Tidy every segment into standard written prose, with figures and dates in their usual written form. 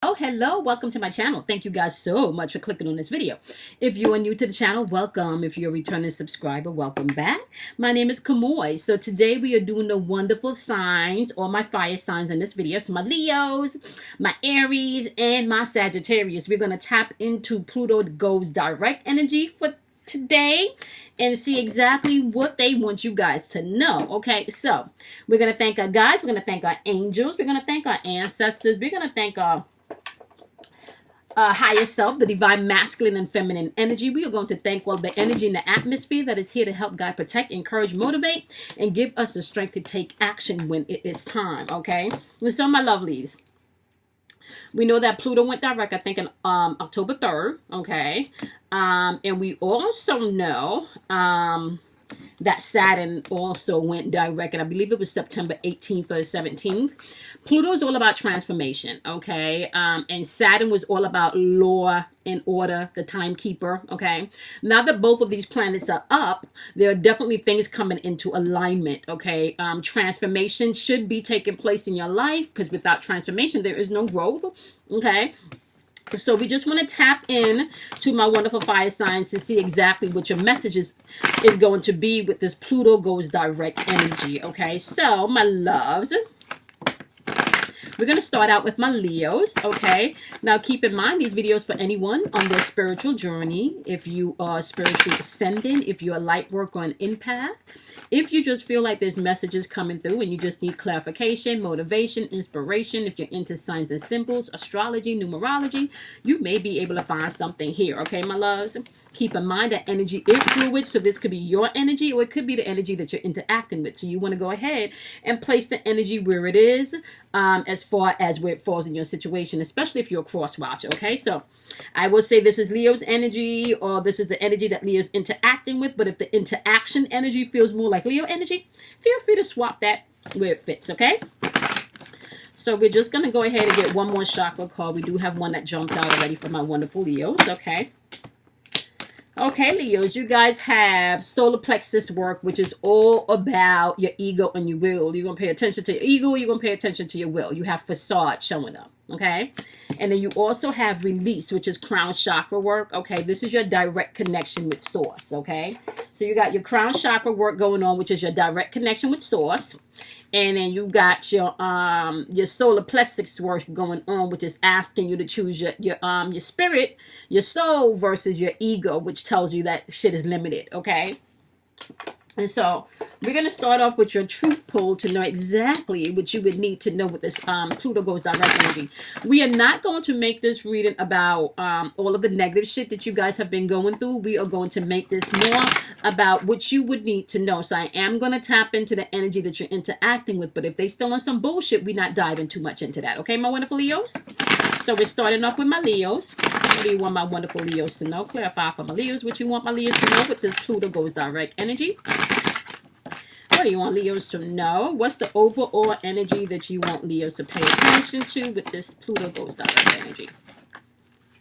Oh, hello, welcome to my channel. Thank you guys so much for clicking on this video. If you are new to the channel, welcome. If you're a returning subscriber, welcome back. My name is Kamoy. So today we are doing the wonderful signs, or my fire signs in this video. So my Leos, my Aries, and my Sagittarius. We're going to tap into Pluto goes direct energy for today and see exactly what they want you guys to know. Okay, so we're going to thank our guides, we're going to thank our angels, we're going to thank our ancestors, we're going to thank our higher self, the divine masculine and feminine energy. We are going to thank all the energy in the atmosphere that is here to help guide, protect, encourage, motivate, and give us the strength to take action when it is time. Okay, so my lovelies, we know that Pluto went direct, I think, on October 3rd. Okay, and we also know that Saturn also went direct, and I believe it was September 18th or 17th. Pluto is all about transformation, okay? And Saturn was all about law and order, the timekeeper, okay? Now that both of these planets are up, there are definitely things coming into alignment, okay? Transformation should be taking place in your life, because without transformation, there is no growth, okay? So we just want to tap in to my wonderful fire signs to see exactly what your message is going to be with this Pluto goes direct energy. Okay, so my loves, we're going to start out with my Leos, okay? Now, keep in mind, these videos for anyone on their spiritual journey. If you are spiritually ascending, if you're a light worker or an empath, if you just feel like there's messages coming through and you just need clarification, motivation, inspiration, if you're into signs and symbols, astrology, numerology, you may be able to find something here, okay, my loves? Keep in mind that energy is fluid, so this could be your energy or it could be the energy that you're interacting with. So you want to go ahead and place the energy where it is, as far as where it falls in your situation, especially if you're a cross watcher, okay? So I will say this is Leo's energy, or this is the energy that Leo's interacting with, but if the interaction energy feels more like Leo energy, feel free to swap that where it fits, okay? So we're just going to go ahead and get one more chakra card. We do have one that jumped out already for my wonderful Leos, okay? Okay, Leos, you guys have solar plexus work, which is all about your ego and your will. You're going to pay attention to your ego. You're going to pay attention to your will. You have facade showing up, okay? And then you also have release, which is crown chakra work, okay? This is your direct connection with source, okay? So you got your crown chakra work going on, which is your direct connection with source. And then you got your solar plexus work going on, which is asking you to choose your spirit, your soul versus your ego, which tells you that shit is limited, okay? And so we're going to start off with your truth pole to know exactly what you would need to know with this Pluto goes direct energy. We are not going to make this reading about all of the negative shit that you guys have been going through. We are going to make this more about what you would need to know. So I am going to tap into the energy that you're interacting with. But if they still on some bullshit, we're not diving too much into that. Okay, my wonderful Leos? So we're starting off with my Leos. What do you want my wonderful Leos to know? Clarify for my Leos what you want my Leos to know with this Pluto goes direct energy. What do you want Leos to know? What's the overall energy that you want Leos to pay attention to with this Pluto goes direct energy?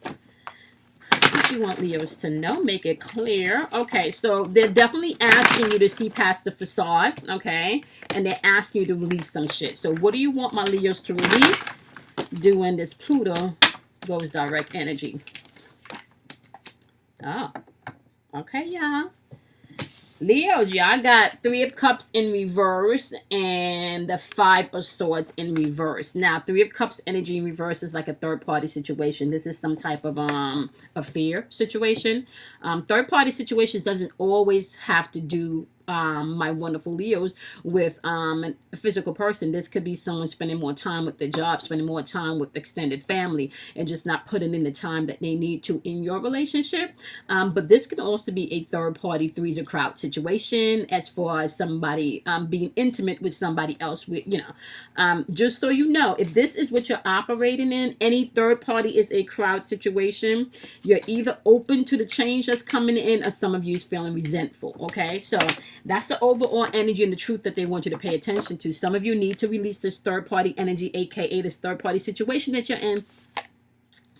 What you want Leos to know? Make it clear. Okay, so they're definitely asking you to see past the facade, okay? And they're asking you to release some shit. So what do you want my Leos to release doing this Pluto goes direct energy? Oh, okay, y'all. Leos, y'all got 3 of Cups in reverse and the 5 of Swords in reverse. Now, 3 of Cups energy in reverse is like a third-party situation. This is some type of affair situation. Third-party situations doesn't always have to do my wonderful Leos with a physical person. This could be someone spending more time with their job, spending more time with extended family, and just not putting in the time that they need to in your relationship. But this can also be a third party threes or crowd situation, as far as somebody being intimate with somebody else. With, you know, just so you know, if this is what you're operating in, any third party is a crowd situation. You're either open to the change that's coming in, or some of you is feeling resentful. Okay, so that's the overall energy and the truth that they want you to pay attention to. Some of you need to release this third-party energy, aka this third-party situation that you're in,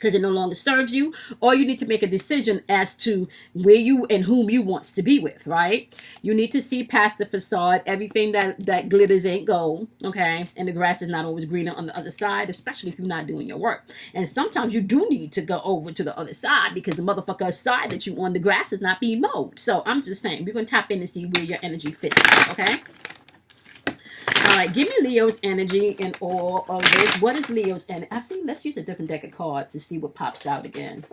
because it no longer serves you, or you need to make a decision as to where you and whom you wants to be with, right? You need to see past the facade. Everything that glitters ain't gold, okay? And the grass is not always greener on the other side, especially if you're not doing your work. And sometimes you do need to go over to the other side because the motherfucker side that you on, the grass is not being mowed. So I'm just saying, we're going to tap in and see where your energy fits, okay? All right, give me Leo's energy in all of this. What is Leo's energy? Actually, let's use a different deck of cards to see what pops out again.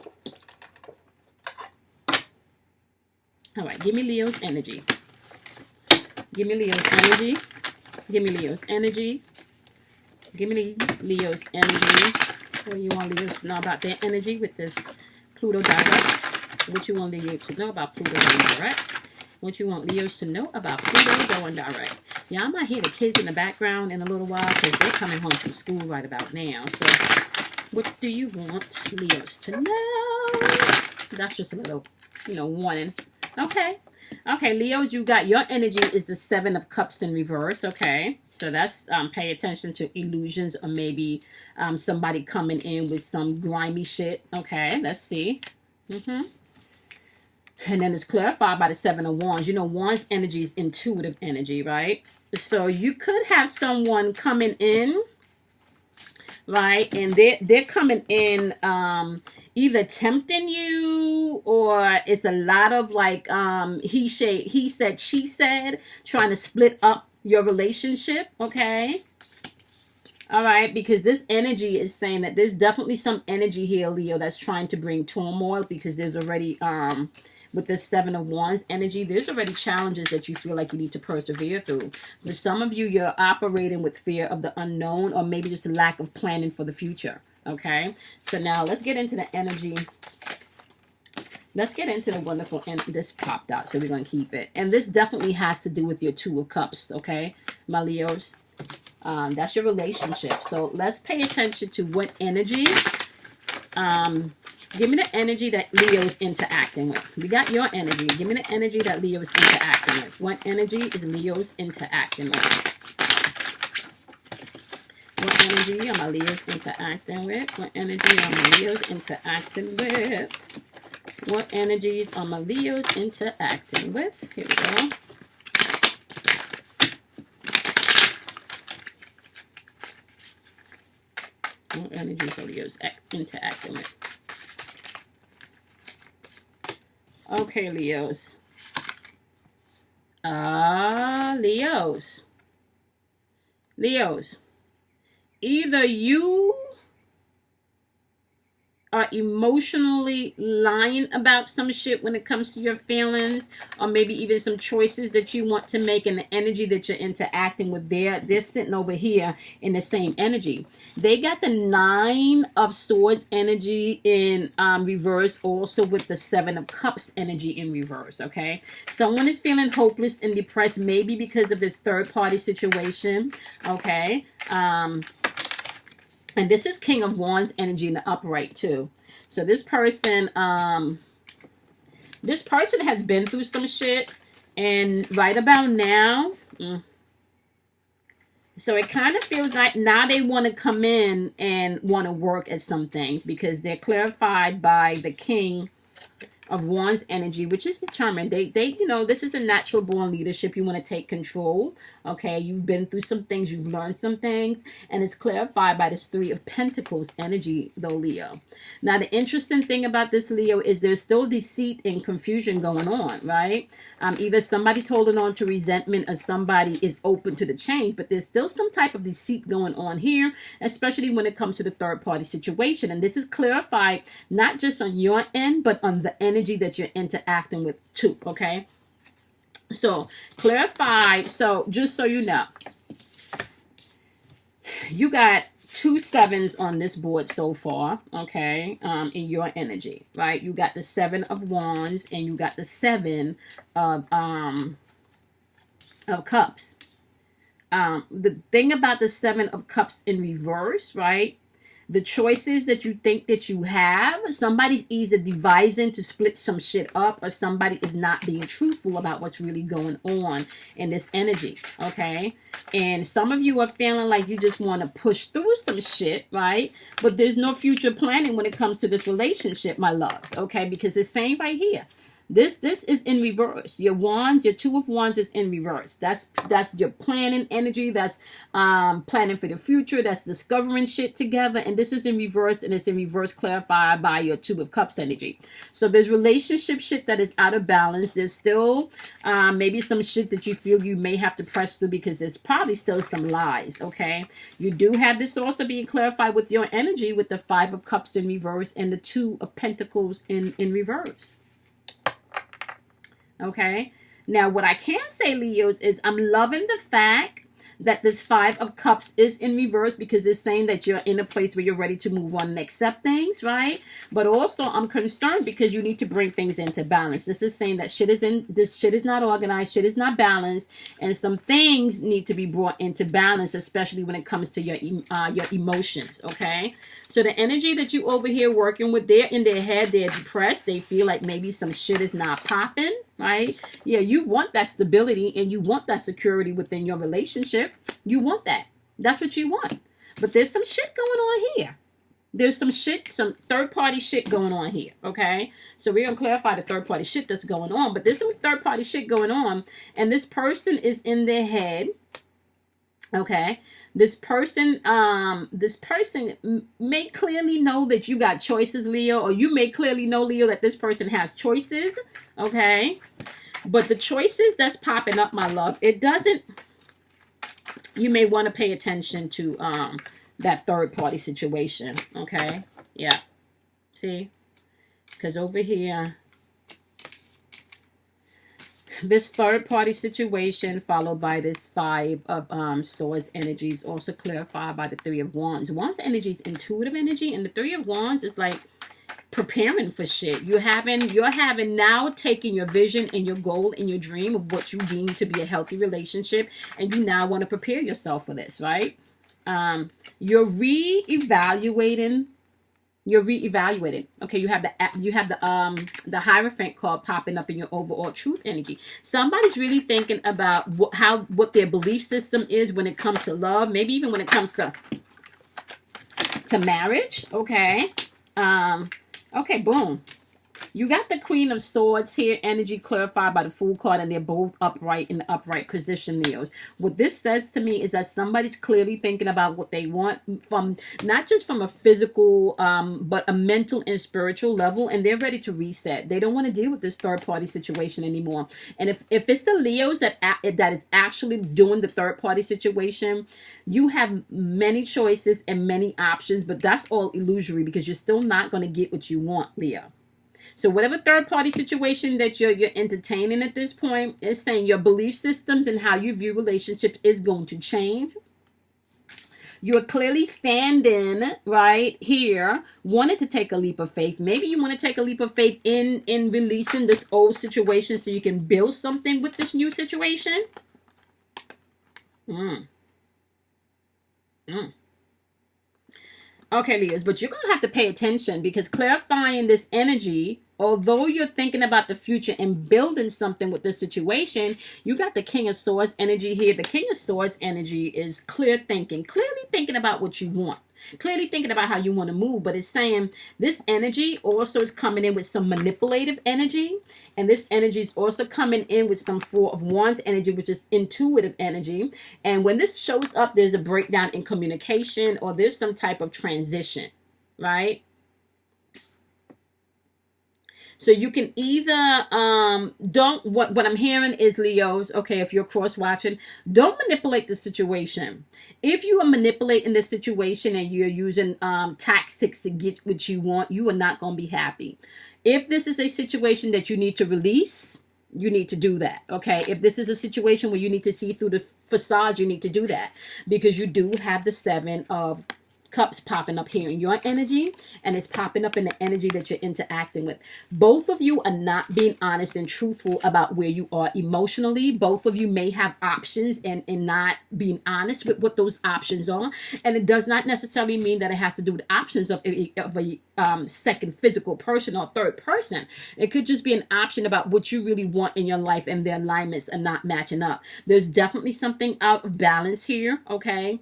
All right, give me Leo's energy. Give me Leo's energy. Give me Leo's energy. Give me Leo's energy. What do you want Leo's to know about their energy with this Pluto direct? What you want Leo's to know about Pluto going direct? What you want Leo's to know about Pluto going direct? Yeah, I might hear the kids in the background in a little while because they're coming home from school right about now. So, what do you want Leo's to know? That's just a little, warning. Okay. Okay, Leos, you got your energy is the Seven of Cups in reverse. Okay, so that's pay attention to illusions or maybe somebody coming in with some grimy shit. Okay, let's see. And then it's clarified by the Seven of Wands. Wands energy is intuitive energy, right? So you could have someone coming in, right? And they're coming in either tempting you, or it's a lot of like he said, she said, trying to split up your relationship, okay? All right, because this energy is saying that there's definitely some energy here, Leo, that's trying to bring turmoil, because there's already with this Seven of Wands energy, there's already challenges that you feel like you need to persevere through. For some of you, you're operating with fear of the unknown, or maybe just a lack of planning for the future. Okay, so now let's get into the energy. Let's get into the wonderful, and this popped out, so we're going to keep it. And this definitely has to do with your Two of Cups, okay, my Leos. That's your relationship. So let's pay attention to what energy. Give me the energy that Leo's interacting with. We got your energy. Give me the energy that Leo is interacting with. What energy is Leo's interacting with? What energy are my Leos interacting with? What energy are my Leos interacting with? What energies are my Leos interacting with? Here we go. What energies are Leos interacting with? Okay, Leos. Leos. Either you are emotionally lying about some shit when it comes to your feelings, or maybe even some choices that you want to make, and the energy that you're interacting with, they're sitting over here in the same energy. They got the Nine of Swords energy in reverse, also with the Seven of Cups energy in reverse. Okay, someone is feeling hopeless and depressed, maybe because of this third party situation. Okay, and this is King of Wands energy in the upright too. So this person has been through some shit, and right about now, so it kind of feels like now they want to come in and want to work at some things, because they're clarified by the King of Wands energy, which is determined. They this is a natural born leadership. You want to take control. Okay, you've been through some things, you've learned some things, and it's clarified by this Three of Pentacles energy, though, Leo. Now, the interesting thing about this, Leo, is there's still deceit and confusion going on, right? Either somebody's holding on to resentment, or somebody is open to the change, but there's still some type of deceit going on here, especially when it comes to the third party situation. And this is clarified not just on your end, but on the energy that you're interacting with too. Okay, so clarify. So just so you know, you got 2 sevens on this board so far. Okay, in your energy, right? You got the Seven of Wands, and you got the Seven of Cups. The thing about the Seven of Cups in reverse, right? The choices that you think that you have, somebody's either devising to split some shit up, or somebody is not being truthful about what's really going on in this energy, okay? And some of you are feeling like you just want to push through some shit, right? But there's no future planning when it comes to this relationship, my loves, okay? Because it's saying right here, this is in reverse. Your wands, your two of wands is in reverse. That's your planning energy. That's planning for the future. That's discovering shit together. And this is in reverse, and it's in reverse clarified by your two of cups energy. So there's relationship shit that is out of balance. There's still maybe some shit that you feel you may have to press through, because there's probably still some lies, okay? You do have this also being clarified with your energy with the Five of Cups in reverse and the Two of Pentacles in reverse. Okay, now what I can say, Leos, is I'm loving the fact that this Five of Cups is in reverse, because it's saying that you're in a place where you're ready to move on and accept things, right? But also I'm concerned because you need to bring things into balance. This is saying that this shit is not organized, shit is not balanced, and some things need to be brought into balance, especially when it comes to your emotions, okay? So the energy that you over here working with, they're in their head, they're depressed, they feel like maybe some shit is not popping, right? Yeah, you want that stability and you want that security within your relationship. You want that. That's what you want. But there's some shit going on here. There's some shit, some third-party shit going on here, okay? So we're going to clarify the third-party shit that's going on. But there's some third-party shit going on, and this person is in their head, okay? This person may clearly know that you got choices, Leo, or you may clearly know, Leo, that this person has choices, okay? But the choices that's popping up, my love, it doesn't, you may want to pay attention to that third party situation, okay? Yeah, see? Because over here, this third party situation followed by this Five of Swords energy is also clarified by the Three of Wands. Wands energy is intuitive energy, and the Three of Wands is like preparing for shit. You're having now taken your vision and your goal and your dream of what you deem to be a healthy relationship, and you now want to prepare yourself for this, right? You're reevaluating. Okay, you have the Hierophant card popping up in your overall truth energy. Somebody's really thinking about what their belief system is when it comes to love, maybe even when it comes to marriage, okay? Okay, boom. You got the Queen of Swords here, energy clarified by the Fool card, and they're both upright in the upright position, Leos. What this says to me is that somebody's clearly thinking about what they want from, not just from a physical, but a mental and spiritual level, and they're ready to reset. They don't want to deal with this third-party situation anymore. And if it's the Leos that is actually doing the third-party situation, you have many choices and many options, but that's all illusory, because you're still not going to get what you want, Leo. So whatever third-party situation that you're entertaining at this point is saying your belief systems and how you view relationships is going to change. You're clearly standing right here, wanting to take a leap of faith. Maybe you want to take a leap of faith in releasing this old situation so you can build something with this new situation. Okay, Leos, but you're going to have to pay attention, because clarifying this energy, although you're thinking about the future and building something with this situation, you got the King of Swords energy here. The King of Swords energy is clear thinking, clearly thinking about what you want, clearly thinking about how you want to move. But it's saying this energy also is coming in with some manipulative energy, and this energy is also coming in with some Four of Wands energy, which is intuitive energy. And when this shows up, there's a breakdown in communication, or there's some type of transition, right? So you can either, what I'm hearing is, Leos, okay, if you're cross-watching, don't manipulate the situation. If you are manipulating the situation and you're using tactics to get what you want, you are not going to be happy. If this is a situation that you need to release, you need to do that, okay? If this is a situation where you need to see through the facade, you need to do that, because you do have the Seven of Cups popping up here in your energy, and it's popping up in the energy that you're interacting with. Both of you are not being honest and truthful about where you are emotionally. Both of you may have options and not being honest with what those options are. And it does not necessarily mean that it has to do with options of a second physical person or third person. It could just be an option about what you really want in your life, and the alignments are not matching up. There's definitely something out of balance here, okay?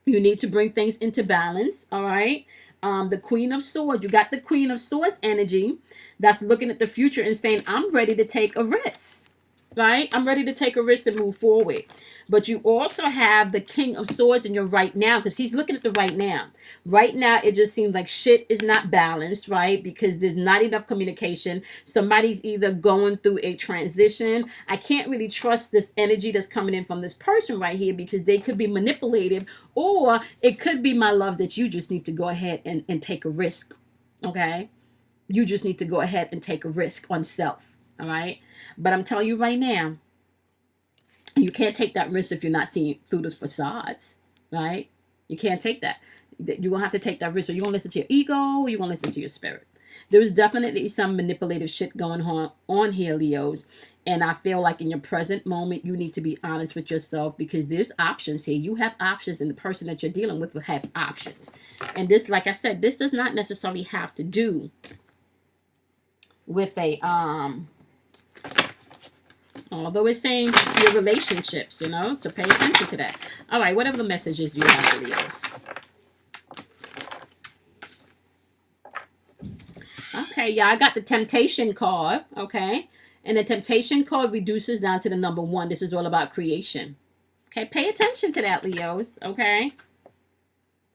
You need to bring things into balance, all right? The Queen of Swords, you got the Queen of Swords energy that's looking at the future and saying, I'm ready to take a risk, right? I'm ready to take a risk and move forward. But you also have the King of Swords in your right now, because he's looking at the right now. Right now, it just seems like shit is not balanced, right? Because there's not enough communication. Somebody's either going through a transition. I can't really trust this energy that's coming in from this person right here, because they could be manipulated, or it could be, my love, that you just need to go ahead and take a risk, okay? You just need to go ahead and take a risk on self, all right? But I'm telling you right now, you can't take that risk if you're not seeing through the facades, right? You can't take that. You're going to have to take that risk. Or you're going to listen to your ego, or you're going to listen to your spirit. There's definitely some manipulative shit going on here, Leos. And I feel like in your present moment, you need to be honest with yourself, because there's options here. You have options, and the person that you're dealing with will have options. And this, like I said, this does not necessarily have to do with a, although it's saying your relationships, you know, so pay attention to that. All right, whatever the messages you have for Leos. Okay, yeah, I got the Temptation card, okay? And the Temptation card reduces down to the number 1. This is all about creation. Okay, pay attention to that, Leos, okay?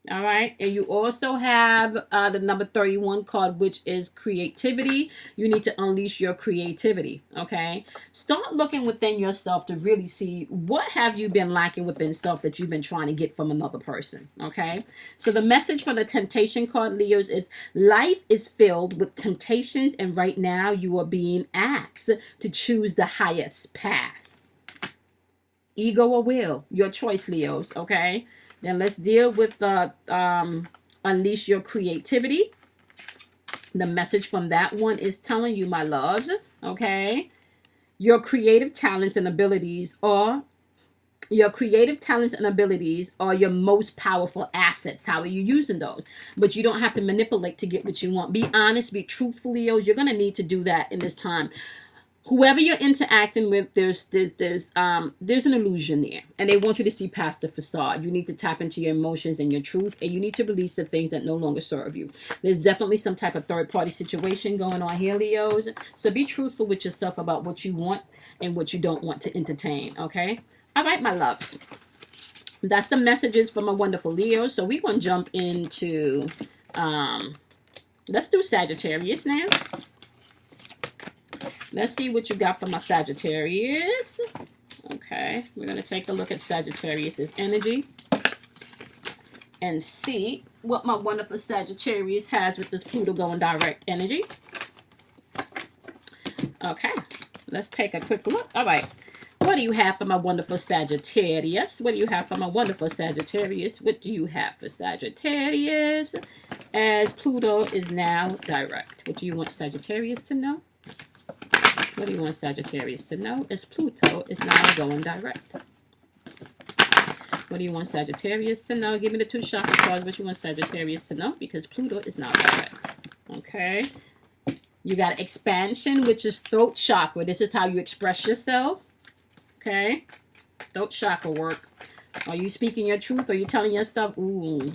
All right, and you also have the number 31 card, which is creativity. You need to unleash your creativity, okay? Start looking within yourself to really see what have you been lacking within self that you've been trying to get from another person, okay? So the message for the Temptation card, Leos, is life is filled with temptations, and right now you are being asked to choose the highest path. Ego or will, your choice, Leos, okay? Then let's deal with the unleash your creativity. The message from that one is telling you, my loves, okay, your creative talents and abilities are your most powerful assets. How are you using those? But you don't have to manipulate to get what you want. Be honest, be truthful, Leos. You're going to need to do that in this time. Whoever you're interacting with, there's an illusion there, and they want you to see past the facade. You need to tap into your emotions and your truth, and you need to release the things that no longer serve you. There's definitely some type of third-party situation going on here, Leos. So be truthful with yourself about what you want and what you don't want to entertain, okay? All right, my loves. That's the messages from my wonderful Leos. So we're going to jump into, let's do Sagittarius now. Let's see what you got for my Sagittarius. Okay, we're going to take a look at Sagittarius's energy and see what my wonderful Sagittarius has with this Pluto going direct energy. Okay, let's take a quick look. All right, what do you have for my wonderful Sagittarius? What do you have for my wonderful Sagittarius? What do you have for Sagittarius? As Pluto is now direct. What do you want Sagittarius to know? What do you want Sagittarius to know? As Pluto is now going direct. What do you want Sagittarius to know? Give me the 2 chakra cards. What you want Sagittarius to know? Because Pluto is now direct. Okay. You got expansion, which is throat chakra. This is how you express yourself. Okay. Throat chakra work. Are you speaking your truth? Are you telling yourself, ooh?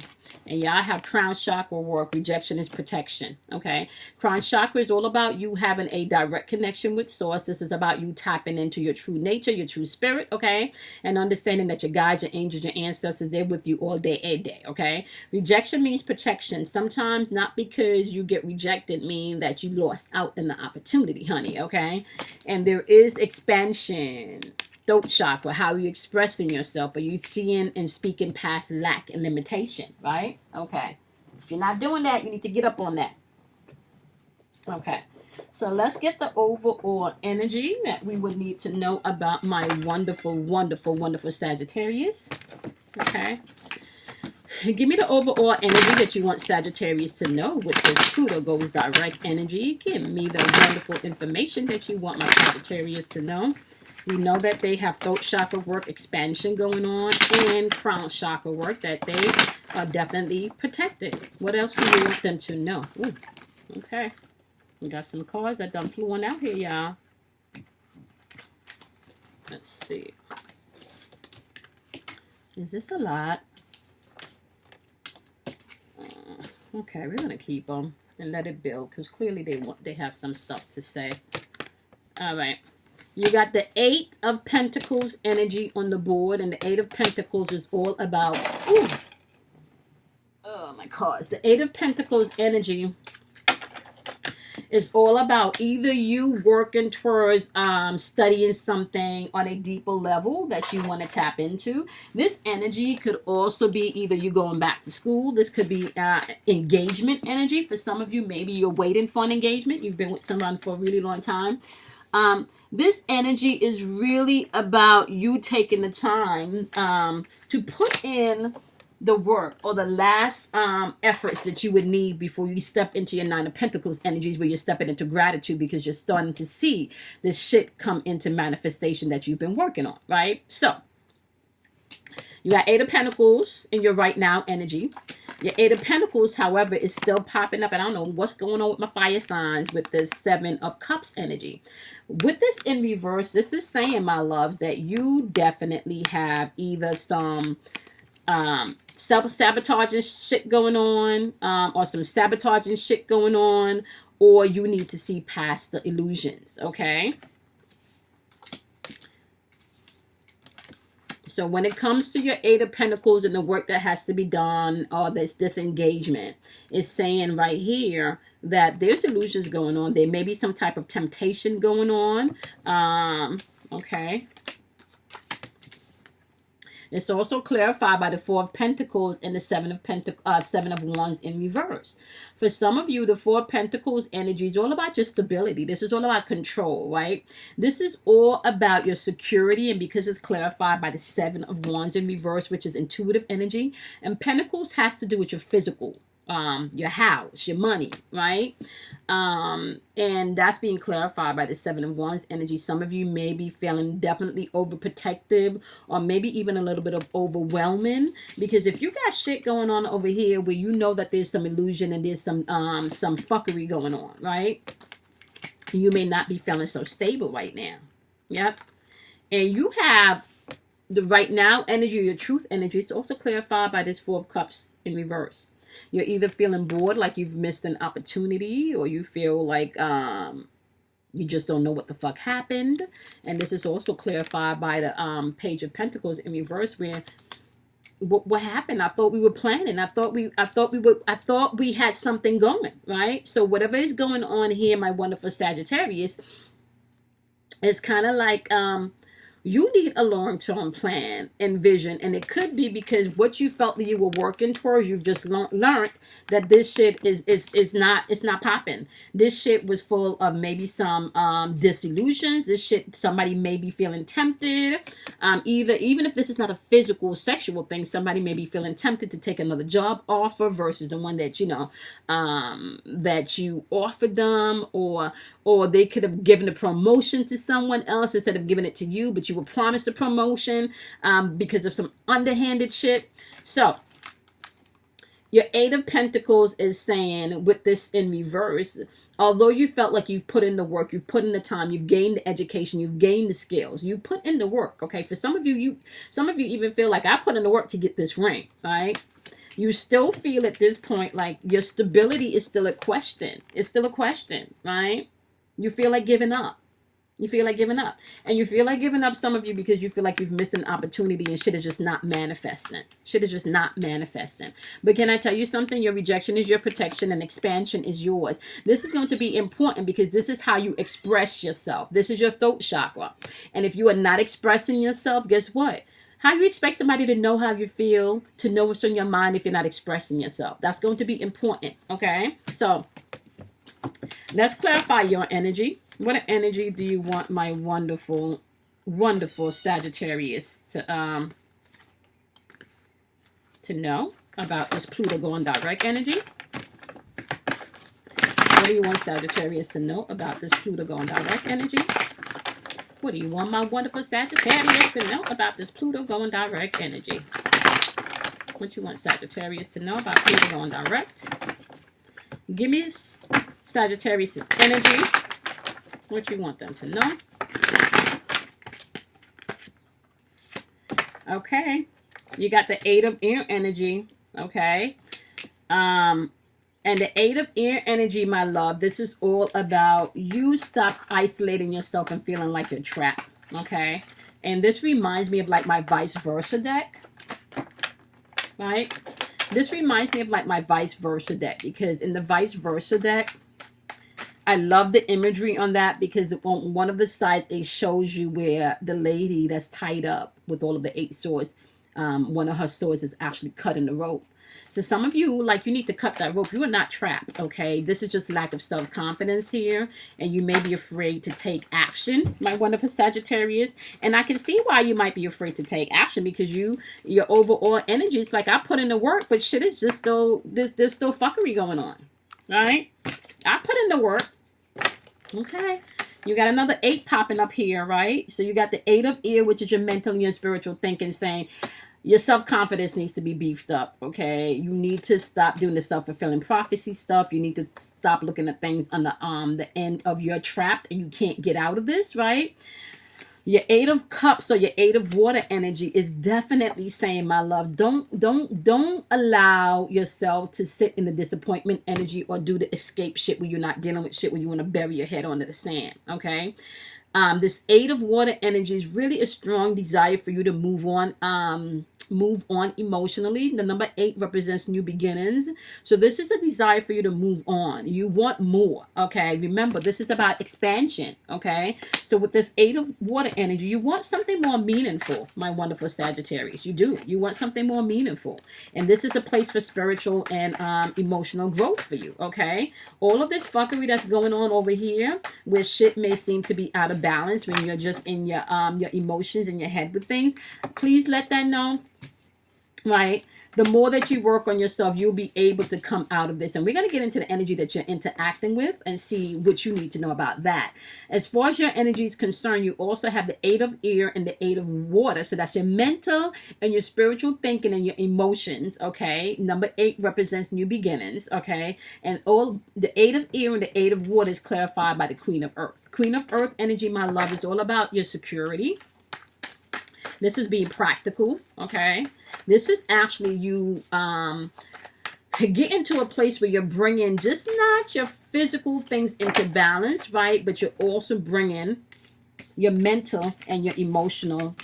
And y'all have crown chakra work. Rejection is protection. Okay. Crown chakra is all about you having a direct connection with source. This is about you tapping into your true nature, your true spirit. Okay. And understanding that your guides, your angels, your ancestors, they're with you all day, every day. Okay. Rejection means protection. Sometimes not because you get rejected mean that you lost out in the opportunity, honey. Okay. And there is expansion. Throat chakra, how are you expressing yourself? Are you seeing and speaking past lack and limitation, right? Okay. If you're not doing that, you need to get up on that. Okay. So let's get the overall energy that we would need to know about my wonderful, wonderful, wonderful Sagittarius. Okay. Give me the overall energy that you want Sagittarius to know with this Pluto goes direct energy. Give me the wonderful information that you want my Sagittarius to know. We know that they have throat chakra work expansion going on and crown chakra work, that they are definitely protected. What else do you want them to know? Ooh, okay. We got some cards that done flew on out here, y'all. Let's see. Is this a lot? Okay, we're gonna keep them and let it build because clearly they have some stuff to say. All right, you got the 8 of Pentacles energy on the board, and the 8 of Pentacles is all about. Ooh, oh my cards! The 8 of Pentacles energy is all about either you working towards studying something on a deeper level that you want to tap into. This energy could also be either you going back to school. This could be engagement energy. For some of you, maybe you're waiting for an engagement. You've been with someone for a really long time. This energy is really about you taking the time to put in the work or the last efforts that you would need before you step into your 9 of Pentacles energies, where you're stepping into gratitude because you're starting to see this shit come into manifestation that you've been working on, right? So you got 8 of Pentacles in your right now energy. Your 8 of Pentacles, however, is still popping up. And I don't know what's going on with my fire signs with this 7 of Cups energy. With this in reverse, this is saying, my loves, that you definitely have either some self-sabotaging shit going on, or some sabotaging shit going on, or you need to see past the illusions, okay? So when it comes to your 8 of Pentacles and the work that has to be done, or this disengagement, is saying right here that there's illusions going on. There may be some type of temptation going on, okay? It's also clarified by the 4 of Pentacles and the 7 of Wands in reverse. For some of you, the 4 of Pentacles energy is all about your stability. This is all about control, right? This is all about your security, and because it's clarified by the 7 of Wands in reverse, which is intuitive energy, and Pentacles has to do with your physical, your house, your money, right? And that's being clarified by the 7 of Wands energy. Some of you may be feeling definitely overprotective, or maybe even a little bit of overwhelming, because if you got shit going on over here where you know that there's some illusion and there's some fuckery going on, right? You may not be feeling so stable right now. Yep. And you have the right now energy, your truth energy. It's also clarified by this 4 of Cups in reverse. You're either feeling bored, like you've missed an opportunity, or you feel like you just don't know what the fuck happened. And this is also clarified by the Page of Pentacles in reverse, where what happened? I thought we were planning. I thought we had something going, right? So whatever is going on here, my wonderful Sagittarius, is kind of like you need a long-term plan and vision, and it could be because what you felt that you were working towards, you've just learned that this shit is not popping. This shit was full of maybe some disillusions. This shit, somebody may be feeling tempted. Even if this is not a physical, sexual thing, somebody may be feeling tempted to take another job offer versus the one that that you offered them, or they could have given a promotion to someone else instead of giving it to you, but you were promised a promotion because of some underhanded shit. So your 8 of Pentacles is saying, with this in reverse, although you felt like you've put in the work, you've put in the time, you've gained the education, you've gained the skills, you put in the work, okay? For some of you even feel like, I put in the work to get this ring, right? You still feel at this point like your stability is still a question. It's still a question, right? You feel like giving up. You feel like giving up. And you feel like giving up, some of you, because you feel like you've missed an opportunity and shit is just not manifesting. Shit is just not manifesting. But can I tell you something? Your rejection is your protection and expansion is yours. This is going to be important because this is how you express yourself. This is your throat chakra. And if you are not expressing yourself, guess what? How you expect somebody to know how you feel, to know what's on your mind if you're not expressing yourself? That's going to be important, okay? So let's clarify your energy. What energy do you want my wonderful, wonderful Sagittarius to know? about this Pluto going direct energy? What do you want Sagittarius to know about this Pluto going direct energy? What do you want my wonderful Sagittarius to know about this Pluto going direct energy? What you want Sagittarius to know about Pluto going direct? Give me Sagittarius energy. What you want them to know? Okay. You got the 8 of air energy. Okay. And the 8 of air energy, my love, this is all about you stop isolating yourself and feeling like you're trapped. Okay. And this reminds me of like my vice versa deck. Right? This reminds me of like my vice versa deck, because in the vice versa deck, I love the imagery on that, because on one of the sides, it shows you where the lady that's tied up with all of the 8 swords, one of her swords is actually cutting the rope. So some of you, like, you need to cut that rope. You are not trapped, okay? This is just lack of self-confidence here, and you may be afraid to take action, my wonderful Sagittarius. And I can see why you might be afraid to take action, because your overall energy is like, I put in the work, but shit is just still, there's still fuckery going on, right? I put in the work, okay? You got another 8 popping up here, right? So you got the 8 of air, which is your mental and your spiritual thinking, saying, your self-confidence needs to be beefed up, okay? You need to stop doing the self-fulfilling prophecy stuff. You need to stop looking at things on the end of your trap, and you can't get out of this, right? Your 8 of cups, or your 8 of water energy, is definitely saying, my love, don't allow yourself to sit in the disappointment energy or do the escape shit where you're not dealing with shit where you want to bury your head under the sand, okay? This 8 of water energy is really a strong desire for you to move on emotionally. The number 8 represents new beginnings. So this is a desire for you to move on. You want more, okay? Remember, this is about expansion, okay? So with this 8 of water energy, you want something more meaningful, my wonderful Sagittarius. You do. You want something more meaningful. And this is a place for spiritual and emotional growth for you, okay? All of this fuckery that's going on over here, where shit may seem to be out of balance when you're just in your emotions in your head with things, please let that know. Right? The more that you work on yourself, you'll be able to come out of this. And we're going to get into the energy that you're interacting with and see what you need to know about that. As far as your energy is concerned, you also have the 8 of air and the 8 of water. So that's your mental and your spiritual thinking and your emotions. Okay. Number 8 represents new beginnings. Okay. And all the 8 of air and the 8 of water is clarified by the Queen of Earth. Queen of Earth energy, my love, is all about your security. This is being practical, okay? This is actually you getting to a place where you're bringing just not your physical things into balance, right? But you're also bringing your mental and your emotional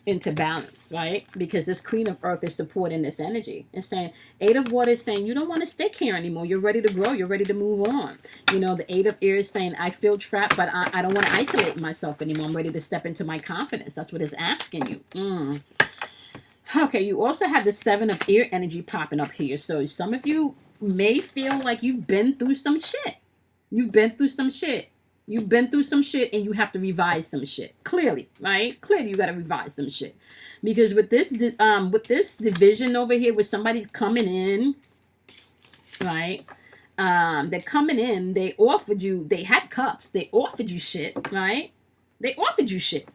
into balance, right? Because this Queen of Earth is supporting this energy. It's saying, 8 of water is saying, you don't want to stick here anymore. You're ready to grow. You're ready to move on. You know, the 8 of air is saying, I feel trapped, but I don't want to isolate myself anymore. I'm ready to step into my confidence. That's what it's asking you. Okay, you also have the 7 of air energy popping up here. So some of you may feel like you've been through some shit. You've been through some shit. You've been through some shit and you have to revise some shit. Clearly, right? Clearly you got to revise some shit. Because with this division over here, where somebody's coming in, right? They're coming in, they offered you, they had cups, they offered you shit, right? They offered you shit.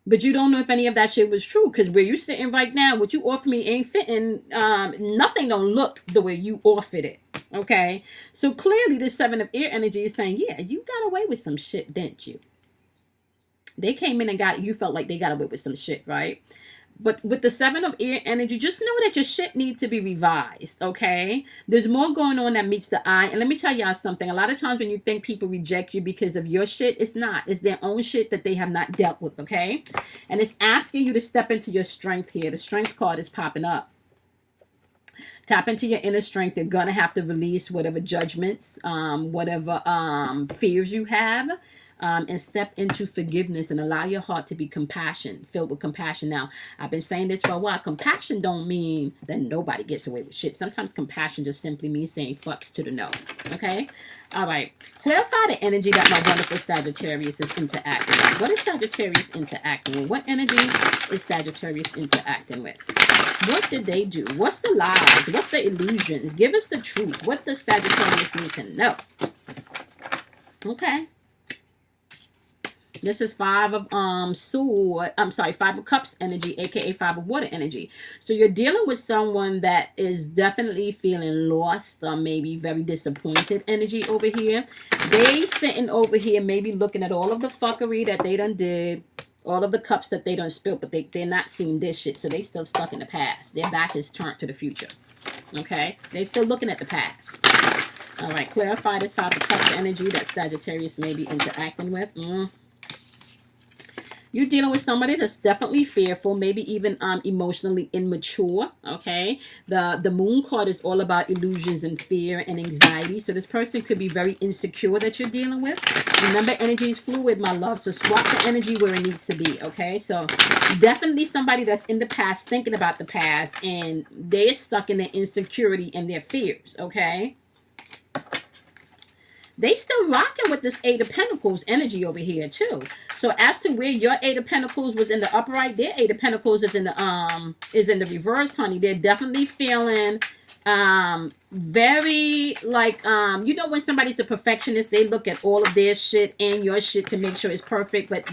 But you don't know if any of that shit was true. Because where you're sitting right now, what you offer me ain't fitting. Nothing don't look the way you offered it. Okay? So clearly the 7 of air energy is saying, yeah, you got away with some shit, didn't you? They came in and you felt like they got away with some shit, right? But with the 7 of air energy, just know that your shit needs to be revised, okay? There's more going on that meets the eye. And let me tell y'all something. A lot of times when you think people reject you because of your shit, it's not. It's their own shit that they have not dealt with, okay? And it's asking you to step into your strength here. The strength card is popping up. Tap into your inner strength. You're going to have to release whatever judgments, whatever fears you have. and step into forgiveness and allow your heart to be filled with compassion. Now, I've been saying this for a while. Compassion don't mean that nobody gets away with shit. Sometimes compassion just simply means saying fucks to the no. Okay? All right. Clarify the energy that my wonderful Sagittarius is interacting with. What is Sagittarius interacting with? What energy is Sagittarius interacting with? What did they do? What's the lies? What's the illusions? Give us the truth. What does Sagittarius need to know? Okay. This is Five of Cups energy, aka Five of Water energy. So you're dealing with someone that is definitely feeling lost or maybe very disappointed energy over here. They sitting over here maybe looking at all of the fuckery that they done did, all of the cups that they done spilled, but they're not seeing this shit, so they still stuck in the past. Their back is turned to the future. Okay? They're still looking at the past. All right, clarify this Five of Cups energy that Sagittarius may be interacting with. You're dealing with somebody that's definitely fearful, maybe even emotionally immature, okay? The moon card is all about illusions and fear and anxiety. So this person could be very insecure that you're dealing with. Remember, energy is fluid, my love. So swap the energy where it needs to be, okay? So definitely somebody that's in the past, thinking about the past, and they're stuck in their insecurity and their fears, okay? They still rocking with this Eight of Pentacles energy over here too. So as to where your Eight of Pentacles was in the upright, their Eight of Pentacles is in the reverse, honey. They're definitely feeling very like you know, when somebody's a perfectionist, they look at all of their shit and your shit to make sure it's perfect, but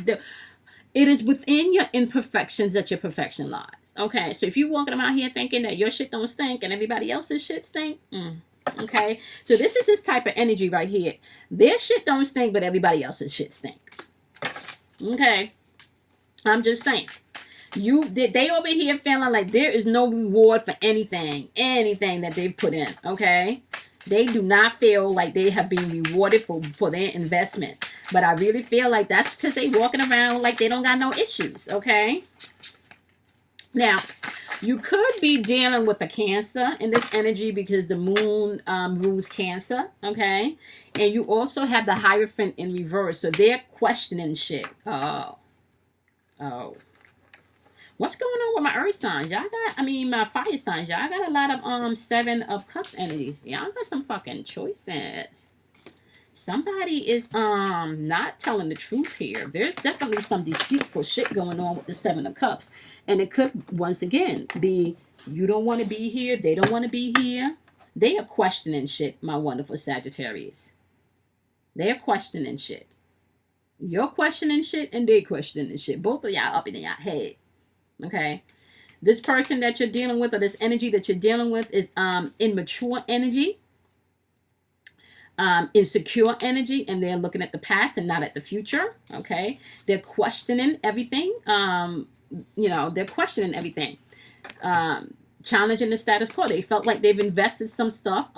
it is within your imperfections that your perfection lies. Okay, so if you're walking around here thinking that your shit don't stink and everybody else's shit stink, okay, so this is this type of energy right here. Their shit don't stink, but everybody else's shit stink. Okay, I'm just saying. They over here feeling like there is no reward for anything that they've put in. Okay, they do not feel like they have been rewarded for their investment. But I really feel like that's because they walking around like they don't got no issues. Okay, now. You could be dealing with a Cancer in this energy because the moon rules Cancer, okay? And you also have the Hierophant in reverse, so they're questioning shit. Oh. What's going on with my earth signs? My fire signs. Y'all got a lot of Seven of Cups energy. Y'all got some fucking choices. Somebody is not telling the truth here. There's definitely some deceitful shit going on with the Seven of Cups. And it could, once again, be you don't want to be here. They don't want to be here. They are questioning shit, my wonderful Sagittarius. They are questioning shit. You're questioning shit and they're questioning shit. Both of y'all up in y'all head. Okay? This person that you're dealing with or this energy that you're dealing with is immature energy. Insecure energy, and they're looking at the past and not at the future. Okay, they're questioning everything. They're questioning everything. Challenging the status quo. They felt like they've invested some stuff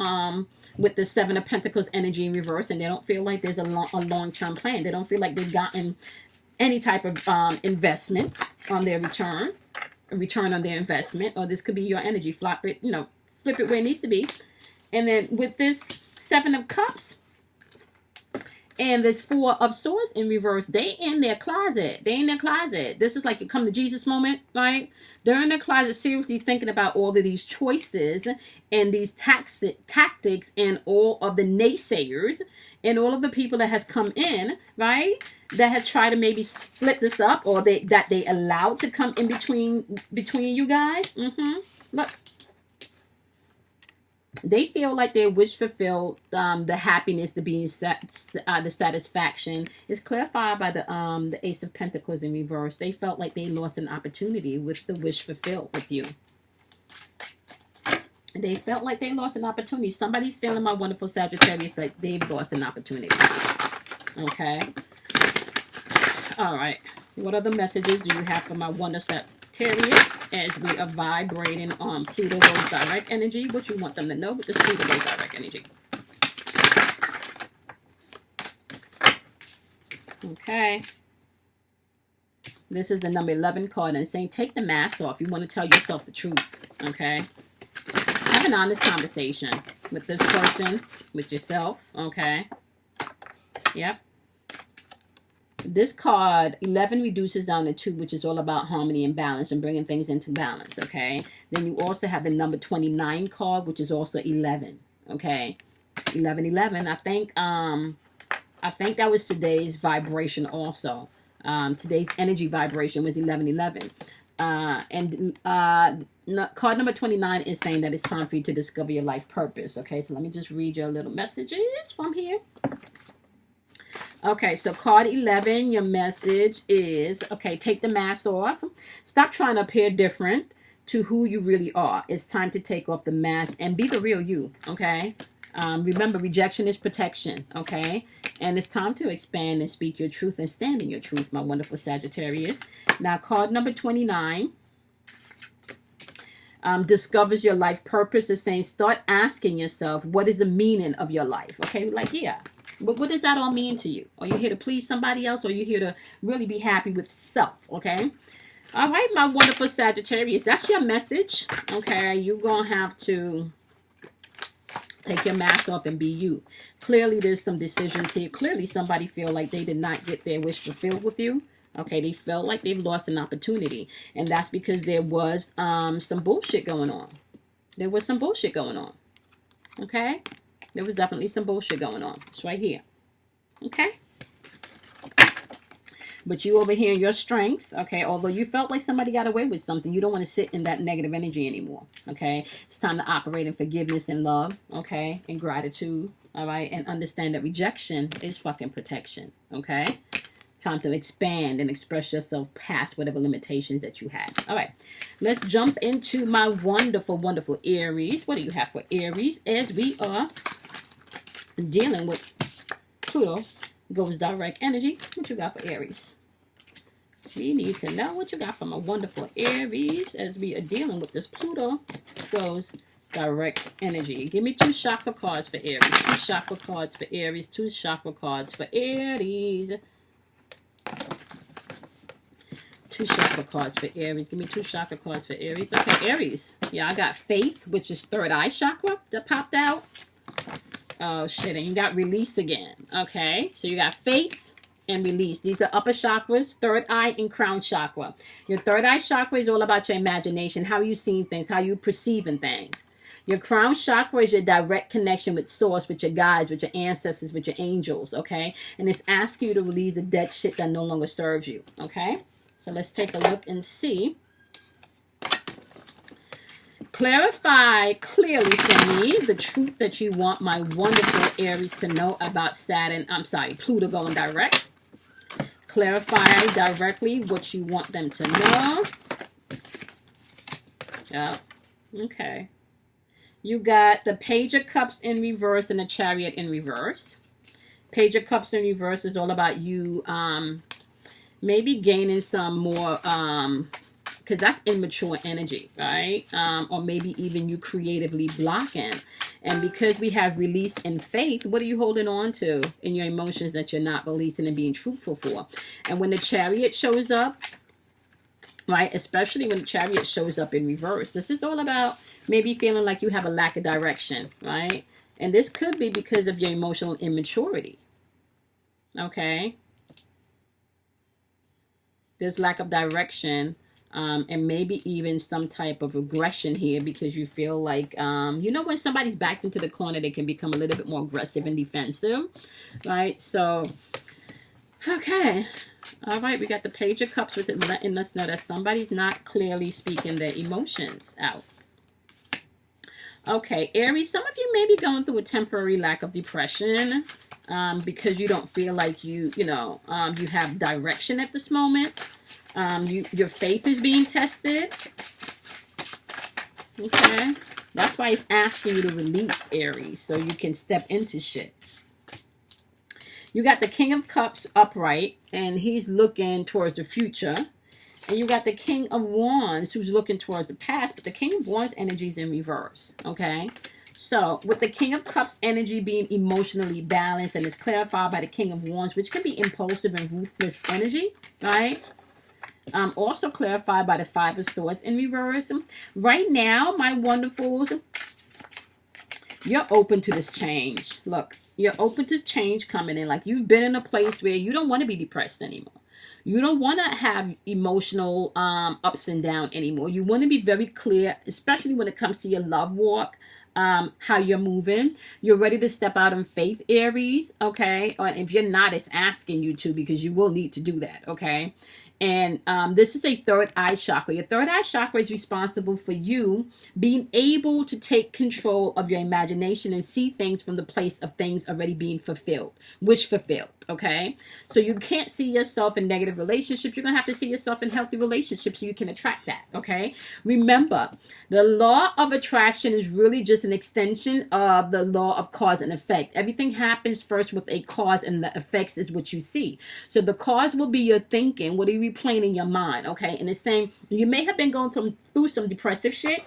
with the Seven of Pentacles energy in reverse, and they don't feel like there's a long-term plan. They don't feel like they've gotten any type of investment on their return on their investment. Or this could be your energy. Flip it where it needs to be. And then with this Seven of Cups and there's Four of Swords in reverse, they in their closet. This is like a come to Jesus moment, right? They're in their closet seriously thinking about all of these choices and these tactics and all of the naysayers and all of the people that has come in, right? That has tried to maybe split this up, or that they allowed to come in between you guys. Look. They feel like their wish fulfilled, the happiness, the satisfaction is clarified by the Ace of Pentacles in reverse. They felt like they lost an opportunity with the wish fulfilled with you. They felt like they lost an opportunity. Somebody's feeling, my wonderful Sagittarius, like they've lost an opportunity. Okay. All right. What other messages do you have for my wonderful Sagittarius as we are vibrating on Pluto goes direct energy? What you want them to know with this Pluto goes direct energy? Okay. This is the number 11 card and saying take the mask off. You want to tell yourself the truth. Okay. Have an honest conversation with this person, with yourself. Okay. Yep. This card, 11, reduces down to 2, which is all about harmony and balance and bringing things into balance, okay? Then you also have the number 29 card, which is also 11, okay? 1111. I think that was today's vibration also. Today's energy vibration was 1111. Card number 29 is saying that it's time for you to discover your life purpose, okay? So let me just read your little messages from here. Okay, so card 11, your message is, okay, take the mask off. Stop trying to appear different to who you really are. It's time to take off the mask and be the real you, okay? Remember, rejection is protection, okay? And it's time to expand and speak your truth and stand in your truth, my wonderful Sagittarius. Now, card number 29 discovers your life purpose. Is saying, start asking yourself, what is the meaning of your life? Okay, like, yeah. But what does that all mean to you? Are you here to please somebody else, or are you here to really be happy with self, okay? All right, my wonderful Sagittarius, that's your message, okay? You're going to have to take your mask off and be you. Clearly, there's some decisions here. Clearly, somebody feel like they did not get their wish fulfilled with you. Okay, they felt like they've lost an opportunity. And that's because there was some bullshit going on. There was some bullshit going on. Okay? There was definitely some bullshit going on. It's right here. Okay? But you over here in your strength, okay, although you felt like somebody got away with something, you don't want to sit in that negative energy anymore, okay? It's time to operate in forgiveness and love, okay, and gratitude, all right? And understand that rejection is fucking protection, okay? Time to expand and express yourself past whatever limitations that you had. All right, let's jump into my wonderful, wonderful Aries. What do you have for Aries as we are dealing with Pluto? Goes direct energy. What you got for Aries? We need to know what you got from a wonderful Aries as we are dealing with this Pluto goes direct energy. Give me 2 chakra cards for Aries. 2 chakra cards for Aries. 2 chakra cards for Aries. 2 chakra cards for Aries. Give me 2 chakra cards for Aries. Okay, Aries. Yeah, I got faith, which is 3rd eye chakra that popped out. Oh, shit. And you got release again. Okay. So you got faith and release. These are upper chakras, 3rd eye and crown chakra. Your 3rd eye chakra is all about your imagination, how you seeing things, how you perceiving things. Your crown chakra is your direct connection with source, with your guides, with your ancestors, with your angels. Okay. And it's asking you to release the dead shit that no longer serves you. Okay. So let's take a look and see. Clarify clearly for me the truth that you want my wonderful Aries to know about Pluto going direct. Clarify directly what you want them to know. Yeah. Okay. You got the Page of Cups in reverse and the Chariot in reverse. Page of Cups in reverse is all about you maybe gaining some more because that's immature energy, right? Or maybe even you creatively blocking. And because we have release and faith, what are you holding on to in your emotions that you're not releasing and being truthful for? And when the Chariot shows up, right, especially when the Chariot shows up in reverse, this is all about maybe feeling like you have a lack of direction, right? And this could be because of your emotional immaturity, okay? There's lack of direction. And maybe even some type of aggression here because you feel like, you know, when somebody's backed into the corner, they can become a little bit more aggressive and defensive, right? So, okay. All right, we got the Page of Cups with it letting us know that somebody's not clearly speaking their emotions out. Okay, Aries, some of you may be going through a temporary lack of depression because you don't feel like you have direction at this moment. Your faith is being tested. Okay. That's why it's asking you to release, Aries, so you can step into shit. You got the King of Cups upright, and he's looking towards the future. And you got the King of Wands, who's looking towards the past, but the King of Wands energy is in reverse. Okay. So, with the King of Cups energy being emotionally balanced and is clarified by the King of Wands, which can be impulsive and ruthless energy, right? Also clarified by the 5 of Swords in reverse. Right now, my wonderfuls, you're open to this change. Look, you're open to change coming in. Like, you've been in a place where you don't want to be depressed anymore. You don't want to have emotional ups and downs anymore. You want to be very clear, especially when it comes to your love walk, how you're moving. You're ready to step out in faith, Aries, okay? Or if you're not, it's asking you to, because you will need to do that, okay? And this is a third eye chakra. Your third eye chakra is responsible for you being able to take control of your imagination and see things from the place of things already being fulfilled, wish fulfilled, okay? So you can't see yourself in negative relationships. You're going to have to see yourself in healthy relationships so you can attract that, okay? Remember, the law of attraction is really just an extension of the law of cause and effect. Everything happens first with a cause, and the effects is what you see. So the cause will be your thinking. What are you replaying in your mind, okay? And it's saying you may have been going through some depressive shit.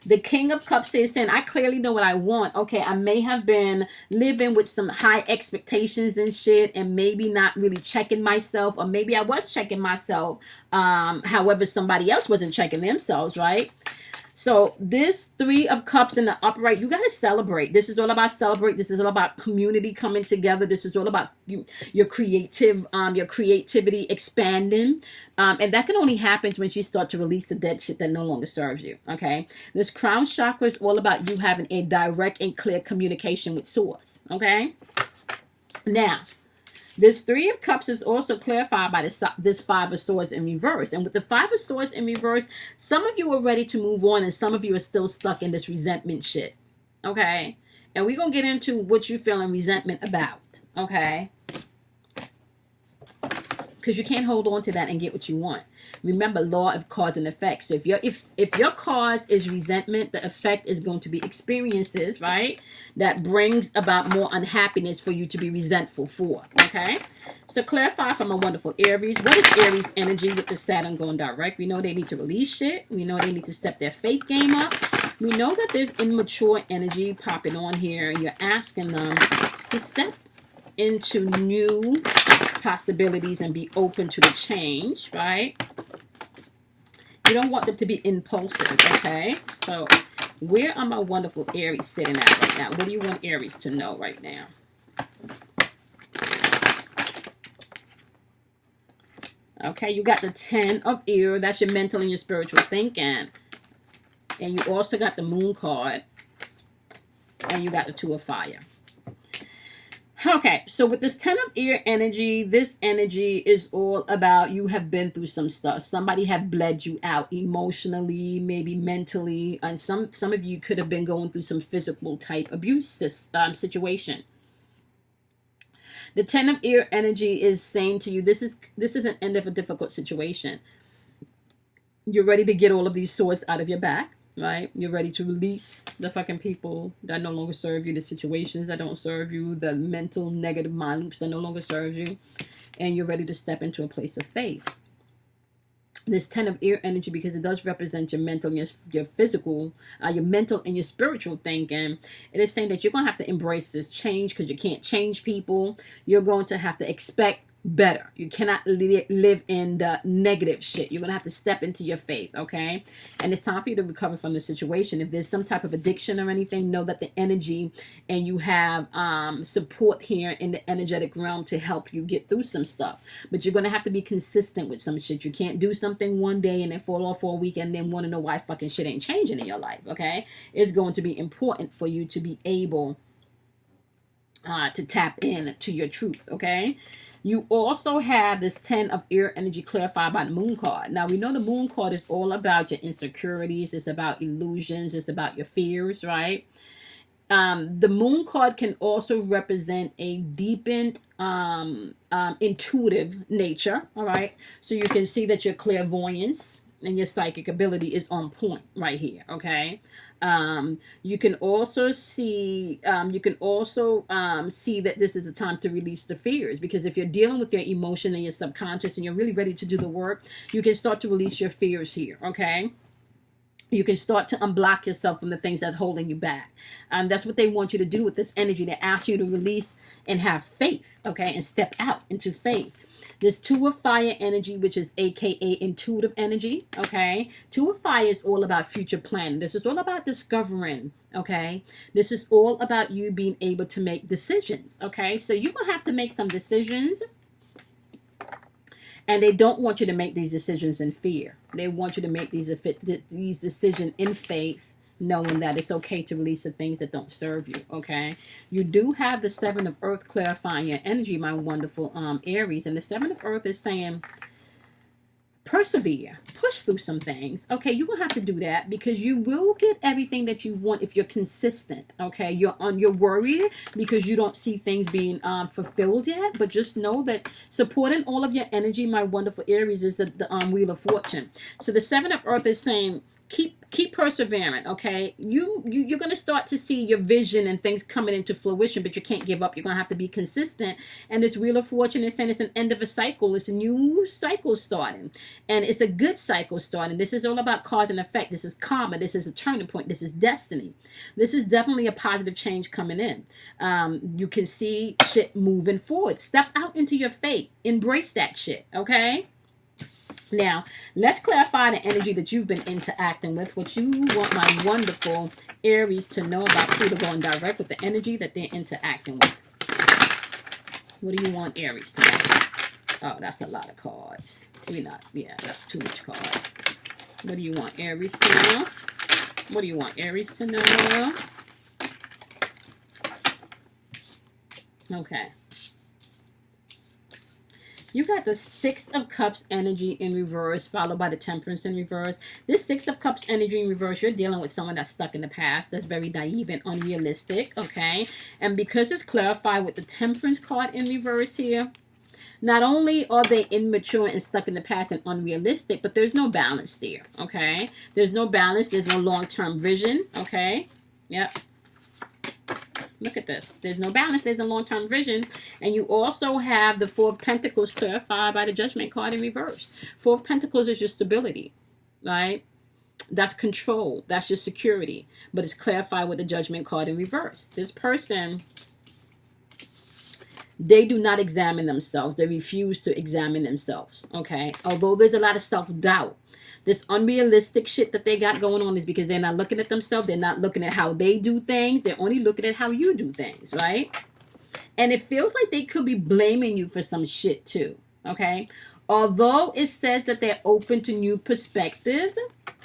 The King of Cups is saying, I clearly know what I want. Okay, I may have been living with some high expectations and shit, and maybe not really checking myself, or maybe I was checking myself. However, somebody else wasn't checking themselves, right? So this Three of Cups in the upright, you got to celebrate. This is all about celebrate. This is all about community coming together. This is all about your creativity expanding. And that can only happen when you start to release the dead shit that no longer serves you. Okay. This crown chakra is all about you having a direct and clear communication with source. Okay. Now, this Three of Cups is also clarified by this Five of Swords in reverse. And with the Five of Swords in reverse, some of you are ready to move on, and some of you are still stuck in this resentment shit. Okay? And we're going to get into what you're feeling resentment about. Okay? Because you can't hold on to that and get what you want. Remember, law of cause and effect. So if your cause is resentment, the effect is going to be experiences, right? That brings about more unhappiness for you to be resentful for. Okay? So clarify from a wonderful Aries. What is Aries energy with the Saturn going direct? We know they need to release shit. We know they need to step their faith game up. We know that there's immature energy popping on here, and you're asking them to step into new possibilities and be open to the change, right? You don't want them to be impulsive, okay? So where are my wonderful Aries sitting at right now? What do you want Aries to know right now? Okay, you got the 10 of Air. That's your mental and your spiritual thinking. And you also got the Moon card. And you got the Two of Fire. Okay, so with this 10 of Air energy, this energy is all about you have been through some stuff. Somebody have bled you out emotionally, maybe mentally, and some of you could have been going through some physical type abuse situation. The 10 of Air energy is saying to you, this is an end of a difficult situation. You're ready to get all of these swords out of your back. Right? You're ready to release the fucking people that no longer serve you, the situations that don't serve you, the mental negative mind loops that no longer serve you, and you're ready to step into a place of faith. This 10 of Air energy, because it does represent your mental, your physical, your mental and your spiritual thinking. It is saying that you're going to have to embrace this change because you can't change people. You're going to have to expect better. You cannot live in the negative shit. You're going to have to step into your faith, okay? And it's time for you to recover from the situation. If there's some type of addiction or anything, know that the energy and you have support here in the energetic realm to help you get through some stuff. But you're going to have to be consistent with some shit. You can't do something one day and then fall off for a week and then want to know why fucking shit ain't changing in your life, okay? It's going to be important for you to be able to tap in to your truth, okay? You also have this 10 of Air energy clarified by the Moon card. Now, we know the Moon card is all about your insecurities. It's about illusions. It's about your fears, right? The Moon card can also represent a deepened, intuitive nature, all right? So you can see that your clairvoyance and your psychic ability is on point right here, okay? You can also see that this is a time to release the fears, because if you're dealing with your emotion and your subconscious and you're really ready to do the work, you can start to release your fears here, okay? You can start to unblock yourself from the things that are holding you back. That's what they want you to do with this energy. They ask you to release and have faith, okay, and step out into faith. This Two of Fire energy, which is aka intuitive energy, okay? Two of Fire is all about future planning. This is all about discovering, okay? This is all about you being able to make decisions, okay? So you're going to have to make some decisions, and they don't want you to make these decisions in fear. They want you to make these decisions in faith, knowing that it's okay to release the things that don't serve you, okay? You do have the Seven of Earth clarifying your energy, my wonderful Aries. And the Seven of Earth is saying, persevere, push through some things, okay? You're gonna have to do that, because you will get everything that you want if you're consistent, okay? You're worried because you don't see things being fulfilled yet, but just know that supporting all of your energy, my wonderful Aries, is the Wheel of Fortune. So the Seven of Earth is saying, keep persevering, okay? You're going to start to see your vision and things coming into fruition, but you can't give up. You're going to have to be consistent. And this Wheel of Fortune is saying it's an end of a cycle. It's a new cycle starting, and it's a good cycle starting. This is all about cause and effect. This is karma. This is a turning point. This is destiny. This is definitely a positive change coming in. You can see shit moving forward. Step out into your faith. Embrace that shit, okay? Now, let's clarify the energy that you've been interacting with, what you want my wonderful Aries to know about Pluto going direct with the energy that they're interacting with. What do you want Aries to know? Oh, that's a lot of cards. Yeah, that's too much cards. What do you want Aries to know? What do you want Aries to know? Okay. You got the Six of Cups energy in reverse, followed by the Temperance in reverse. This Six of Cups energy in reverse, you're dealing with someone that's stuck in the past, that's very naive and unrealistic, okay? And because it's clarified with the Temperance card in reverse here, not only are they immature and stuck in the past and unrealistic, but there's no balance there, okay? There's no balance. There's no long-term vision, okay? Yep. Look at this. There's no balance. There's a long-term vision. And you also have the Four of Pentacles clarified by the Judgment card in reverse. Four of Pentacles is your stability, right? That's control. That's your security. But it's clarified with the Judgment card in reverse. This person, they do not examine themselves. They refuse to examine themselves, okay? Although there's a lot of self-doubt. This unrealistic shit that they got going on is because they're not looking at themselves. They're not looking at how they do things. They're only looking at how you do things, right? And it feels like they could be blaming you for some shit too, okay? Although it says that they're open to new perspectives,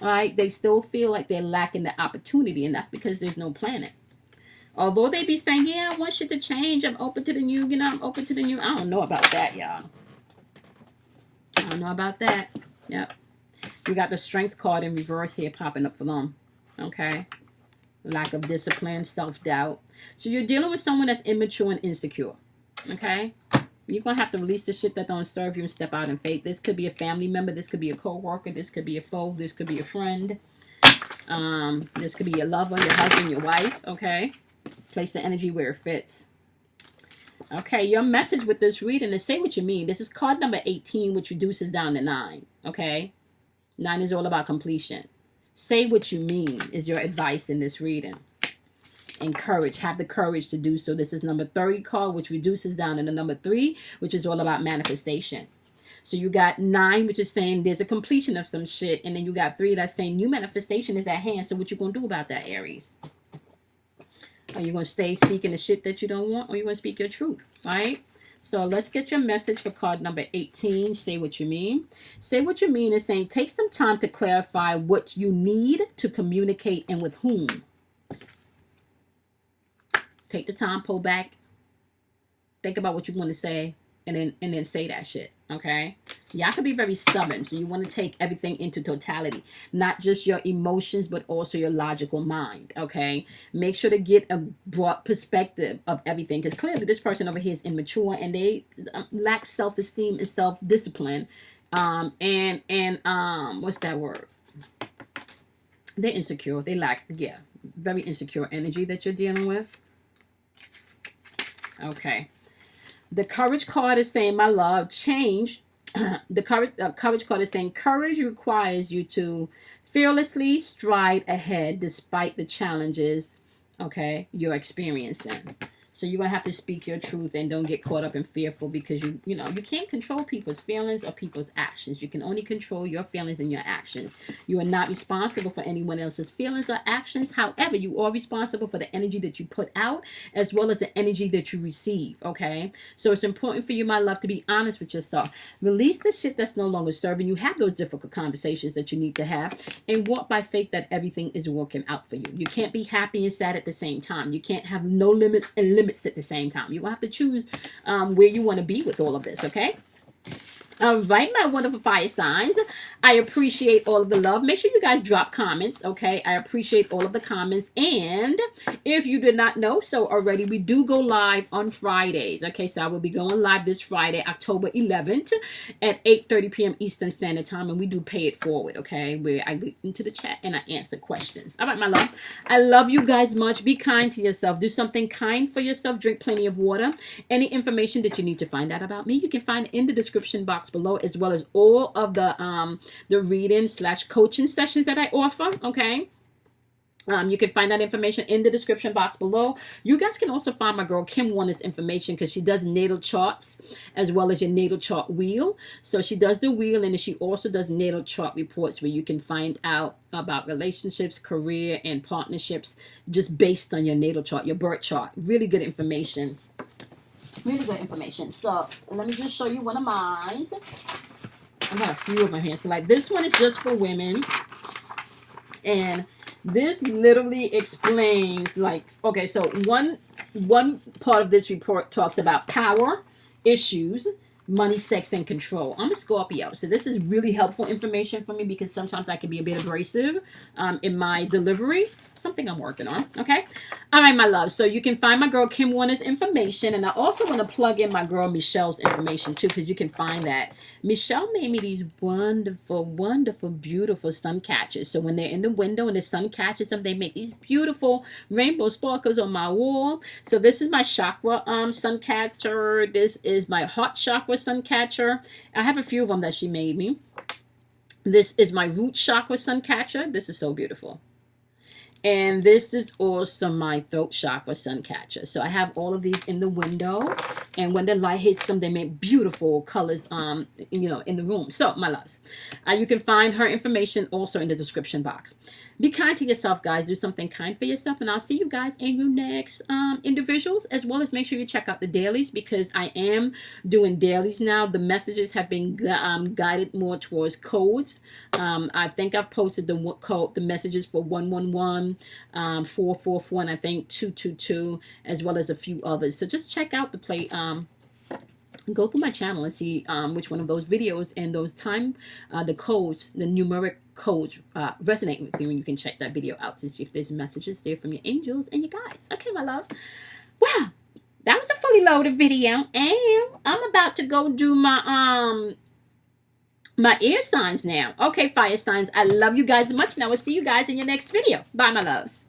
right? They still feel like they're lacking the opportunity, and that's because there's no planet. Although they be saying, yeah, I want shit to change. I'm open to the new, I'm open to the new. I don't know about that, y'all. I don't know about that. Yep. You got the Strength card in reverse here popping up for them. Okay. Lack of discipline, self-doubt. So you're dealing with someone that's immature and insecure. Okay. You're going to have to release the shit that don't serve you and step out in faith. This could be a family member. This could be a co-worker. This could be a foe. This could be a friend. This could be your lover, your husband, your wife. Okay. Place the energy where it fits. Okay. Your message with this reading is say what you mean. This is card number 18, which reduces down to 9. Okay. 9 is all about completion. Say what you mean is your advice in this reading. Encourage. Have the courage to do so. This is number 30 card, which reduces down to the number 3, which is all about manifestation. So you got 9, which is saying there's a completion of some shit. And then you got 3 that's saying new manifestation is at hand. So what you going to do about that, Aries? Are you going to stay speaking the shit that you don't want? Or are you going to speak your truth? Right? So let's get your message for card number 18. Say what you mean. Say what you mean is saying take some time to clarify what you need to communicate and with whom. Take the time, pull back. Think about what you want to say and then say that shit. Okay? Y'all can be very stubborn. So you want to take everything into totality. Not just your emotions, but also your logical mind. Okay? Make sure to get a broad perspective of everything. Because clearly this person over here is immature and they lack self-esteem and self-discipline. What's that word? They're insecure. They lack, yeah, very insecure energy that you're dealing with. Okay. The Courage card is saying, my love, change. The Courage card is saying, courage requires you to fearlessly stride ahead despite the challenges, okay, you're experiencing. So you're going to have to speak your truth and don't get caught up and fearful, because you know, you can't control people's feelings or people's actions. You can only control your feelings and your actions. You are not responsible for anyone else's feelings or actions. However, you are responsible for the energy that you put out as well as the energy that you receive, okay? So it's important for you, my love, to be honest with yourself. Release the shit that's no longer serving you. Have those difficult conversations that you need to have, and walk by faith that everything is working out for you. You can't be happy and sad at the same time. You can't have no limits and limits at the same time. You're going to have to choose where you want to be with all of this, okay? All right, my wonderful fire signs. I appreciate all of the love. Make sure you guys drop comments, okay? I appreciate all of the comments. And if you did not know so already, we do go live on Fridays, okay? So I will be going live this Friday, October 11th at 8:30 p.m. Eastern Standard Time, and we do pay it forward, okay? Where I get into the chat and I answer questions. All right, my love. I love you guys much. Be kind to yourself. Do something kind for yourself. Drink plenty of water. Any information that you need to find out about me, you can find in the description box below, as well as all of the reading/coaching sessions that I offer, okay? You can find that information in the description box below. You guys can also find my girl Kim Warner's information, because she does natal charts as well as your natal chart wheel. So she does the wheel, and she also does natal chart reports, where you can find out about relationships, career, and partnerships just based on your natal chart, your birth chart. Really good information. Really good information. So let me just show you one of mine. I got a few of them here. So like this one is just for women, and this literally explains, like, okay, so one part of this report talks about power, issues, money, sex, and control. I'm a Scorpio, so this is really helpful information for me, because sometimes I can be a bit abrasive in my delivery. Something I'm working on, okay? All right, my love. So you can find my girl Kim Warner's information, and I also want to plug in my girl Michelle's information too, because you can find that. Michelle made me these wonderful, wonderful, beautiful sun catchers. So when they're in the window and the sun catches them, they make these beautiful rainbow sparkles on my wall. So this is my chakra sun catcher. This is my heart chakra sun catcher. I have a few of them that she made me. This is my root chakra sun catcher. This is so beautiful. And this is also my throat chakra sun catcher. So I have all of these in the window, and when the light hits them, they make beautiful colors, you know, in the room. So my loves, you can find her information also in the description box. Be kind to yourself, guys. Do something kind for yourself, and I'll see you guys in your next individuals, as well as make sure you check out the dailies, because I am doing dailies now. The messages have been guided more towards codes. I think I've posted the messages for 111, 444, and I think 222, as well as a few others. So just check out the play. Go through my channel and see which one of those videos and those the codes, the numeric codes resonate with you, and you can check that video out to see if there's messages there from your angels and your guides. Okay, my loves. Well, that was a fully loaded video, and I'm about to go do my my air signs now. Okay, fire signs, I love you guys much, and I will see you guys in your next video. Bye, my loves.